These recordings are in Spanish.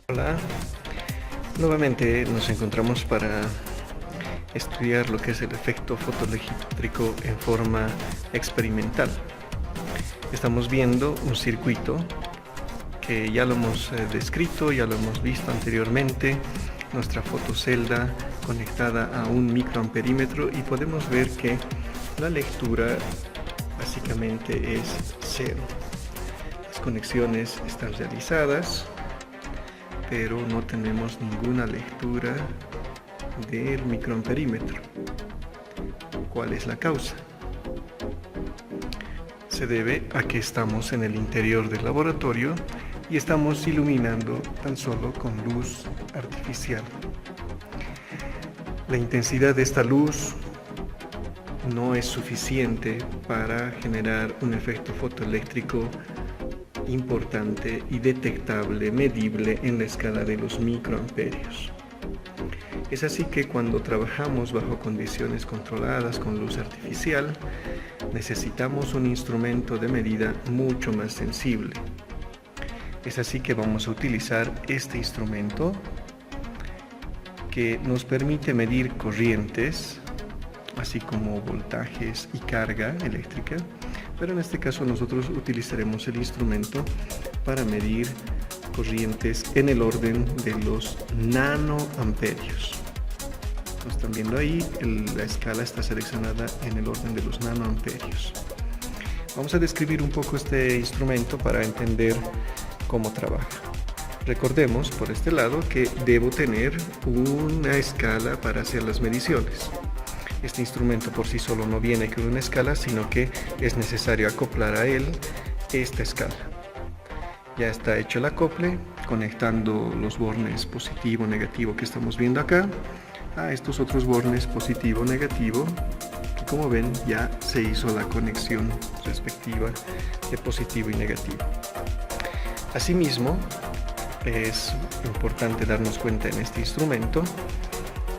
Hola, nuevamente nos encontramos para estudiar lo que es el efecto fotoeléctrico en forma experimental. Estamos viendo un circuito que ya lo hemos descrito, ya lo hemos visto anteriormente, nuestra fotocelda conectada a un microamperímetro, y podemos ver que la lectura básicamente es cero. Las conexiones están realizadas, pero no tenemos ninguna lectura del microamperímetro. ¿Cuál es la causa? Se debe a que estamos en el interior del laboratorio y estamos iluminando tan solo con luz artificial. La intensidad de esta luz no es suficiente para generar un efecto fotoeléctrico importante y detectable, medible en la escala de los microamperios. Es así que cuando trabajamos bajo condiciones controladas con luz artificial, necesitamos un instrumento de medida mucho más sensible. Es así que vamos a utilizar este instrumento que nos permite medir corrientes, así como voltajes y carga eléctrica, pero en este caso nosotros utilizaremos el instrumento para medir corrientes en el orden de los nanoamperios. Como están viendo ahí, la escala está seleccionada en el orden de los nanoamperios. Vamos a describir un poco este instrumento para entender cómo trabaja. Recordemos por este lado que debo tener una escala para hacer las mediciones. Este instrumento por sí solo no viene con una escala, sino que es necesario acoplar a él esta escala. Ya está hecho el acople, conectando los bornes positivo, negativo que estamos viendo acá a estos otros bornes positivo, negativo, que como ven ya se hizo la conexión respectiva de positivo y negativo. Asimismo, es importante darnos cuenta en este instrumento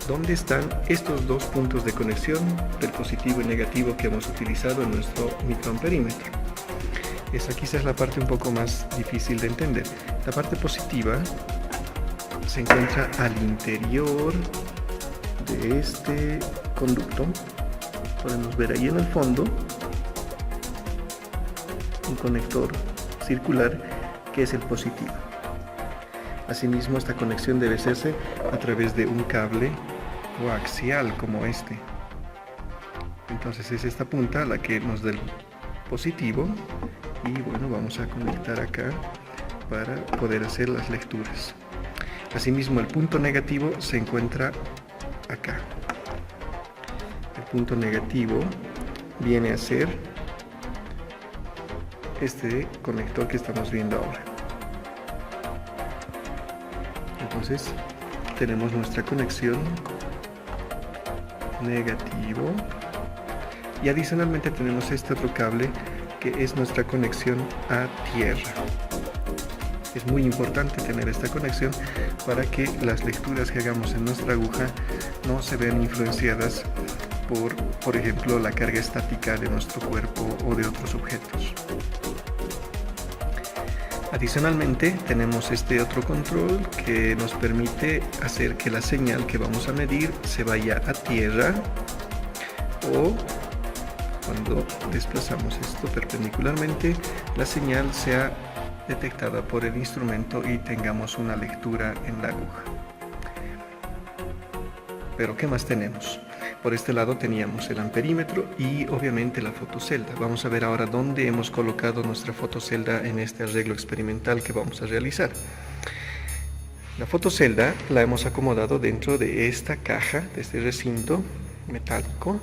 dónde están estos dos puntos de conexión del positivo y negativo que hemos utilizado en nuestro microamperímetro. Esa quizás es la parte un poco más difícil de entender. La parte positiva se encuentra al interior de este conducto. Podemos ver ahí en el fondo un conector circular que es el positivo. Asimismo, esta conexión debe hacerse a través de un cable coaxial como este. Entonces es esta punta la que nos da el positivo, y bueno, vamos a conectar acá para poder hacer las lecturas. Asimismo, el punto negativo se encuentra acá. El punto negativo viene a ser este conector que estamos viendo ahora. Entonces tenemos nuestra conexión negativo, y adicionalmente tenemos este otro cable que es nuestra conexión a tierra. Es muy importante tener esta conexión para que las lecturas que hagamos en nuestra aguja no se vean influenciadas por ejemplo, la carga estática de nuestro cuerpo o de otros objetos. Adicionalmente tenemos este otro control que nos permite hacer que la señal que vamos a medir se vaya a tierra, o cuando desplazamos esto perpendicularmente, la señal sea detectada por el instrumento y tengamos una lectura en la aguja. Pero ¿qué más tenemos? Por este lado teníamos el amperímetro y obviamente la fotocelda. Vamos a ver ahora dónde hemos colocado nuestra fotocelda en este arreglo experimental que vamos a realizar. La fotocelda la hemos acomodado dentro de esta caja, de este recinto metálico.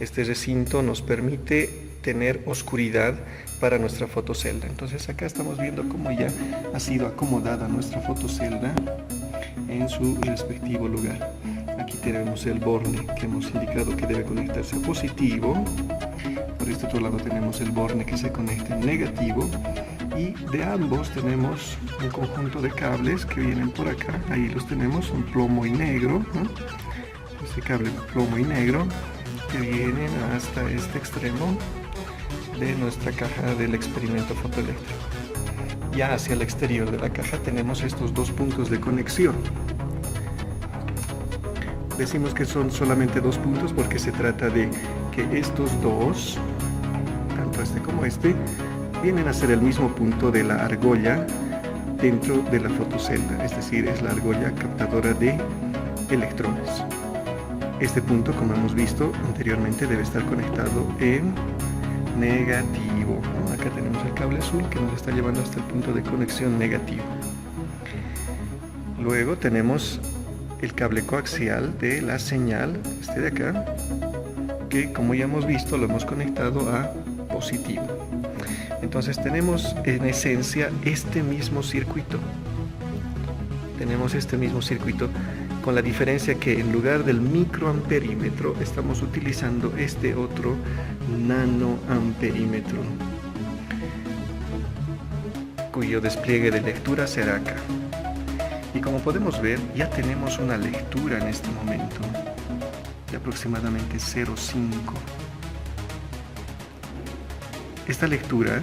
Este recinto nos permite tener oscuridad para nuestra fotocelda. Entonces acá estamos viendo cómo ya ha sido acomodada nuestra fotocelda en su respectivo lugar. Aquí tenemos el borne que hemos indicado que debe conectarse a positivo. Por este otro lado tenemos el borne que se conecta en negativo, y de ambos tenemos un conjunto de cables que vienen por acá. Ahí los tenemos, un plomo y negro, ¿no? Este cable plomo y negro que vienen hasta este extremo de nuestra caja del experimento fotoeléctrico. ya hacia el exterior de la caja tenemos estos dos puntos de conexión. Decimos que son solamente dos puntos porque se trata de que estos dos, tanto este como este, vienen a ser el mismo punto de la argolla dentro de la fotocelda, es decir, es la argolla captadora de electrones. Este punto, como hemos visto anteriormente, debe estar conectado en negativo, ¿no? Acá tenemos el cable azul que nos está llevando hasta el punto de conexión negativo. Luego tenemos el cable coaxial de la señal, este de acá, que como ya hemos visto lo hemos conectado a positivo. Entonces tenemos en esencia este mismo circuito. Tenemos este mismo circuito con la diferencia que en lugar del microamperímetro estamos utilizando este otro nanoamperímetro, cuyo despliegue de lectura será acá. Y como podemos ver, ya tenemos una lectura en este momento de aproximadamente 0,5. Esta lectura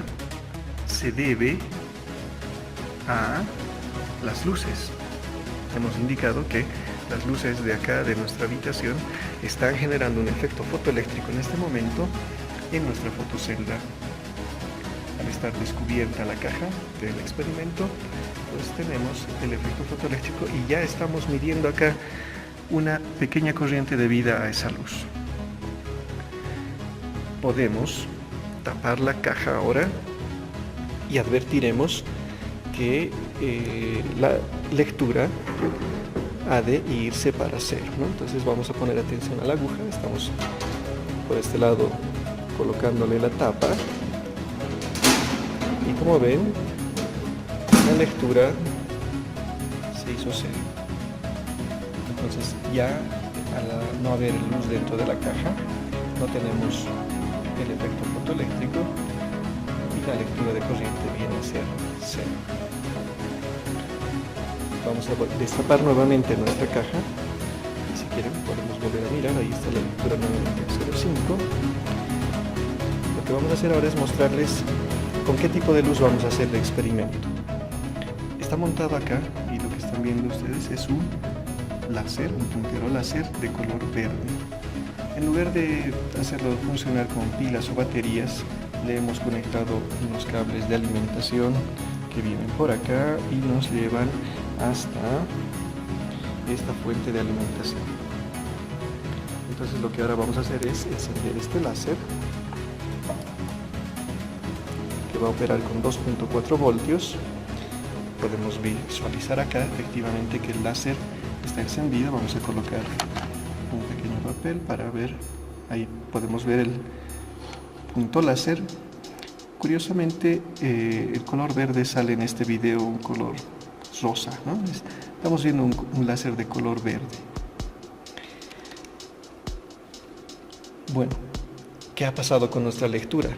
se debe a las luces. Hemos indicado que las luces de acá de nuestra habitación están generando un efecto fotoeléctrico en este momento en nuestra fotocelda. Al estar descubierta la caja del experimento, pues tenemos el efecto fotoeléctrico y ya estamos midiendo acá una pequeña corriente debida a esa luz. Podemos tapar la caja ahora y advertiremos que la lectura ha de irse para cero, ¿no? Entonces vamos a poner atención a la aguja. Estamos por este lado colocándole la tapa y como ven, la lectura se hizo cero. Entonces ya al no haber luz dentro de la caja no tenemos el efecto fotoeléctrico y la lectura de corriente viene a ser cero. Vamos a destapar nuevamente nuestra caja y si quieren podemos volver a mirar. Ahí está la lectura nuevamente 0,5. Lo que vamos a hacer ahora es mostrarles con qué tipo de luz vamos a hacer el experimento. Está montado acá y lo que están viendo ustedes es un láser, un puntero láser de color verde. En lugar de hacerlo funcionar con pilas o baterías, le hemos conectado unos cables de alimentación que vienen por acá y nos llevan hasta esta fuente de alimentación. Entonces lo que ahora vamos a hacer es encender este láser, que va a operar con 2.4 voltios. Podemos visualizar acá efectivamente que el láser está encendido. Vamos a colocar un pequeño papel para ver, ahí podemos ver el punto láser. Curiosamente el color verde sale en este video un color rosa, ¿no? Estamos viendo un láser de color verde. Bueno, ¿qué ha pasado con nuestra lectura?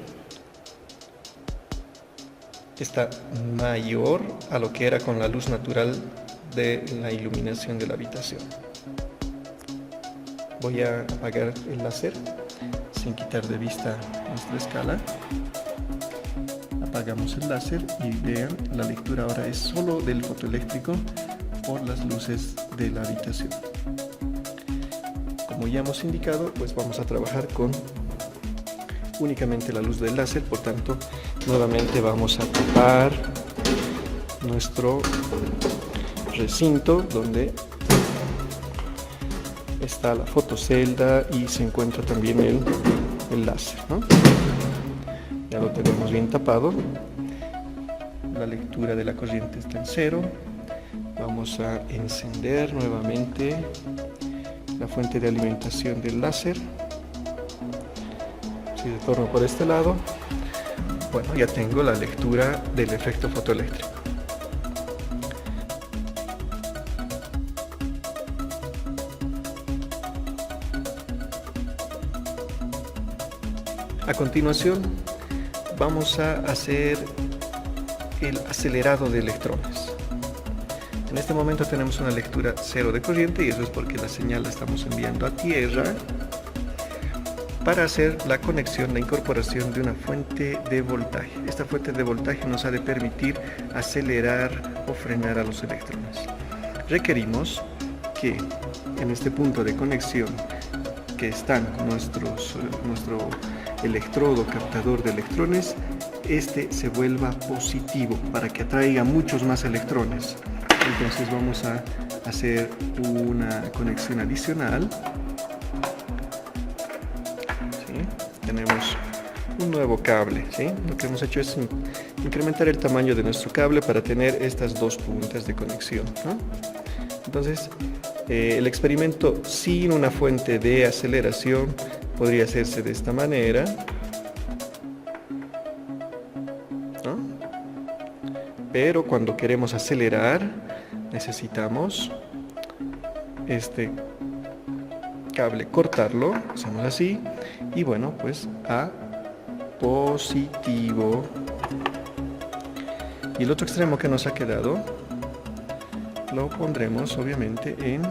Está mayor a lo que era con la luz natural de la iluminación de la habitación. Voy a apagar el láser sin quitar de vista nuestra escala. Apagamos el láser y vean, la lectura ahora es solo del fotoeléctrico por las luces de la habitación. Como ya hemos indicado, pues vamos a trabajar con únicamente la luz del láser. Por tanto, nuevamente vamos a tapar nuestro recinto donde está la fotocelda y se encuentra también el láser, ¿no? Ya lo tenemos bien tapado. La lectura de la corriente está en cero. Vamos a encender nuevamente la fuente de alimentación del láser. Si retorno por este lado, bueno, ya tengo la lectura del efecto fotoeléctrico. A continuación, vamos a hacer el acelerado de electrones. En este momento tenemos una lectura cero de corriente y eso es porque la señal la estamos enviando a tierra. para hacer la conexión, la incorporación de una fuente de voltaje. Esta fuente de voltaje nos ha de permitir acelerar o frenar a los electrones. Requerimos que en este punto de conexión que están nuestro electrodo captador de electrones, este se vuelva positivo para que atraiga muchos más electrones. Entonces vamos a hacer una conexión adicional. ¿Sí? Tenemos un nuevo cable, ¿sí? Lo que hemos hecho es incrementar el tamaño de nuestro cable para tener estas dos puntas de conexión, ¿no? Entonces, el experimento sin una fuente de aceleración podría hacerse de esta manera, ¿no? Pero cuando queremos acelerar, necesitamos este cable cortarlo, hacemos así, y bueno, pues a positivo. Y el otro extremo que nos ha quedado lo pondremos obviamente en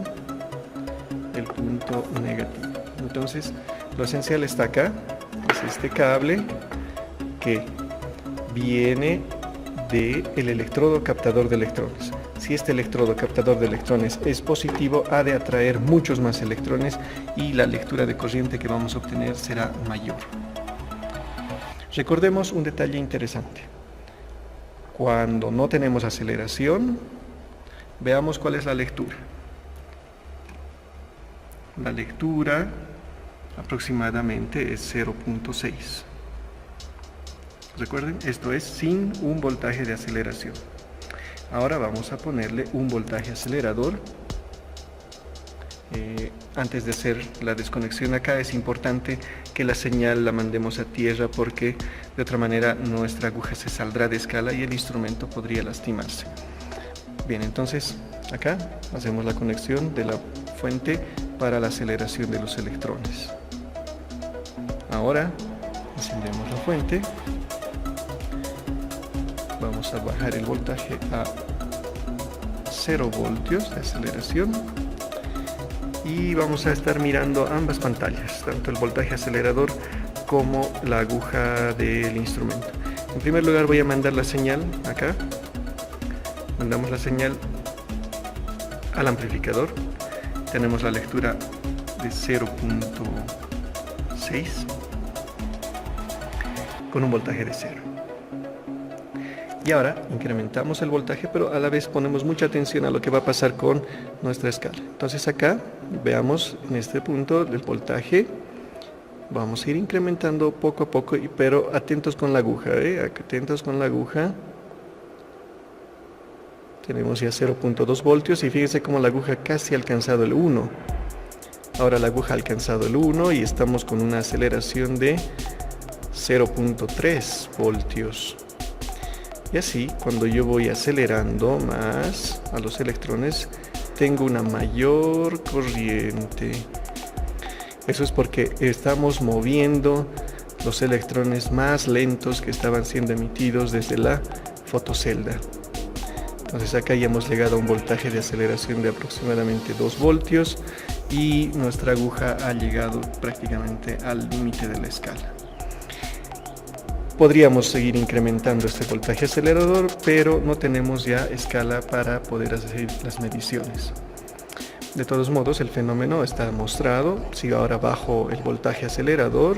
el punto negativo. Entonces lo esencial está acá, es este cable que viene del electrodo captador de electrones. Si este electrodo captador de electrones es positivo, ha de atraer muchos más electrones y la lectura de corriente que vamos a obtener será mayor. Recordemos un detalle interesante. Cuando no tenemos aceleración, veamos cuál es la lectura. La lectura aproximadamente es 0.6. Recuerden, esto es sin un voltaje de aceleración. Ahora vamos a ponerle un voltaje acelerador. Antes de hacer la desconexión acá es importante que la señal la mandemos a tierra, porque de otra manera nuestra aguja se saldrá de escala y el instrumento podría lastimarse. Bien, entonces acá hacemos la conexión de la fuente para la aceleración de los electrones. Ahora encendemos la fuente, vamos a bajar el voltaje a 0 voltios de aceleración y vamos a estar mirando ambas pantallas, tanto el voltaje acelerador como la aguja del instrumento. En primer lugar voy a mandar la señal acá. Mandamos la señal al amplificador. Tenemos la lectura de 0.6 con un voltaje de 0. Y ahora incrementamos el voltaje, pero a la vez ponemos mucha atención a lo que va a pasar con nuestra escala. Entonces acá veamos en este punto del voltaje. Vamos a ir incrementando poco a poco, pero atentos con la aguja, atentos con la aguja. Tenemos ya 0.2 voltios y fíjense cómo la aguja casi ha alcanzado el 1. Ahora la aguja ha alcanzado el 1 y estamos con una aceleración de 0.3 voltios. Y así, cuando yo voy acelerando más a los electrones, tengo una mayor corriente. Eso es porque estamos moviendo los electrones más lentos que estaban siendo emitidos desde la fotocelda. Entonces acá ya hemos llegado a un voltaje de aceleración de aproximadamente 2 voltios y nuestra aguja ha llegado prácticamente al límite de la escala. Podríamos seguir incrementando este voltaje acelerador, pero no tenemos ya escala para poder hacer las mediciones. De todos modos, el fenómeno está mostrado. Si ahora bajo el voltaje acelerador,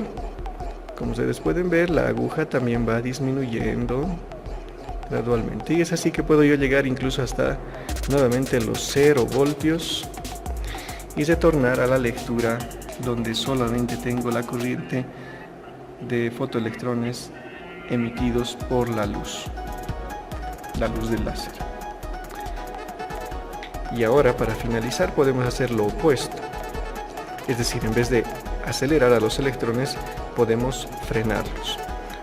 como ustedes pueden ver, la aguja también va disminuyendo gradualmente. Y es así que puedo yo llegar incluso hasta nuevamente los 0 voltios y retornar a la lectura donde solamente tengo la corriente de fotoelectrones emitidos por la luz del láser. Y ahora, para finalizar, podemos hacer lo opuesto. Es decir, en vez de acelerar a los electrones, podemos frenarlos.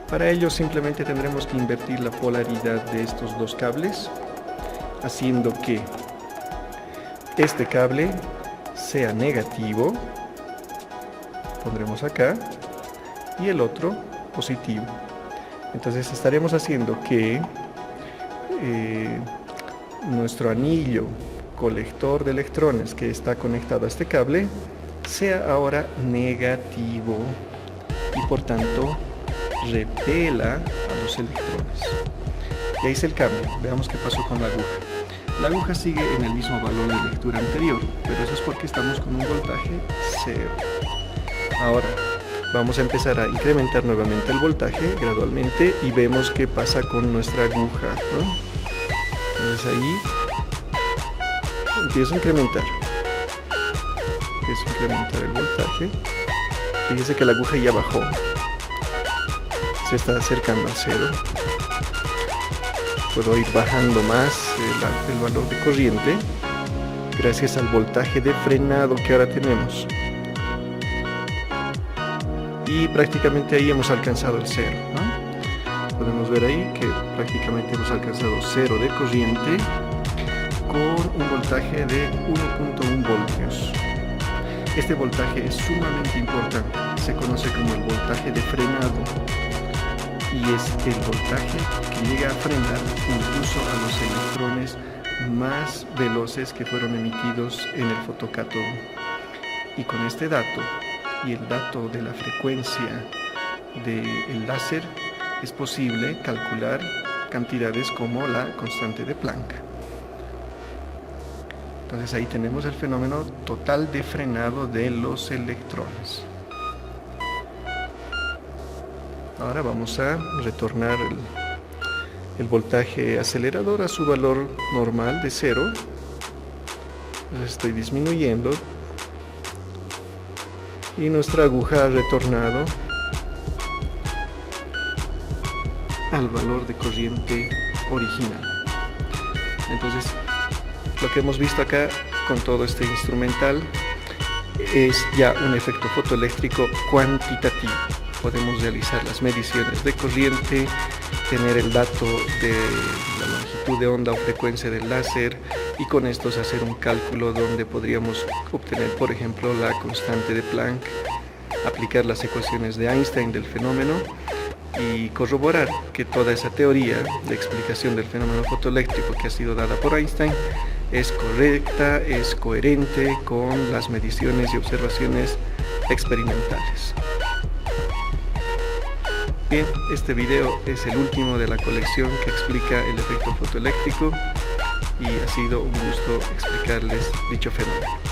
Para ello simplemente tendremos que invertir la polaridad de estos dos cables, haciendo que este cable sea negativo, pondremos acá, y el otro positivo. Entonces estaremos haciendo que nuestro anillo colector de electrones que está conectado a este cable sea ahora negativo. y por tanto repela a los electrones. Y ahí es el cambio. Veamos qué pasó con la aguja. La aguja sigue en el mismo valor de lectura anterior, pero eso es porque estamos con un voltaje 0. Ahora vamos a empezar a incrementar nuevamente el voltaje gradualmente y vemos qué pasa con nuestra aguja, ¿no? Entonces ahí empiezo a incrementar el voltaje. Fíjese que la aguja ya bajó, se está acercando a 0. Puedo ir bajando más el valor de corriente gracias al voltaje de frenado que ahora tenemos. Y prácticamente ahí hemos alcanzado el 0, ¿no? Podemos ver ahí que prácticamente hemos alcanzado 0 de corriente con un voltaje de 1.1 voltios. Este voltaje es sumamente importante, se conoce como el voltaje de frenado y es el voltaje que llega a frenar incluso a los electrones más veloces que fueron emitidos en el fotocátodo. Y con este dato y el dato de la frecuencia del láser es posible calcular cantidades como la constante de Planck. Entonces ahí tenemos el fenómeno total de frenado de los electrones. Ahora vamos a retornar el voltaje acelerador a su valor normal de 0. Entonces estoy disminuyendo y nuestra aguja ha retornado al valor de corriente original. Entonces lo que hemos visto acá con todo este instrumental es ya un efecto fotoeléctrico cuantitativo. Podemos realizar las mediciones de corriente, tener el dato de la longitud de onda o frecuencia del láser y con estos hacer un cálculo donde podríamos obtener, por ejemplo, la constante de Planck, aplicar las ecuaciones de Einstein del fenómeno y corroborar que toda esa teoría de explicación del fenómeno fotoeléctrico que ha sido dada por Einstein es correcta, es coherente con las mediciones y observaciones experimentales. Bien, este video es el último de la colección que explica el efecto fotoeléctrico y ha sido un gusto explicarles dicho fenómeno.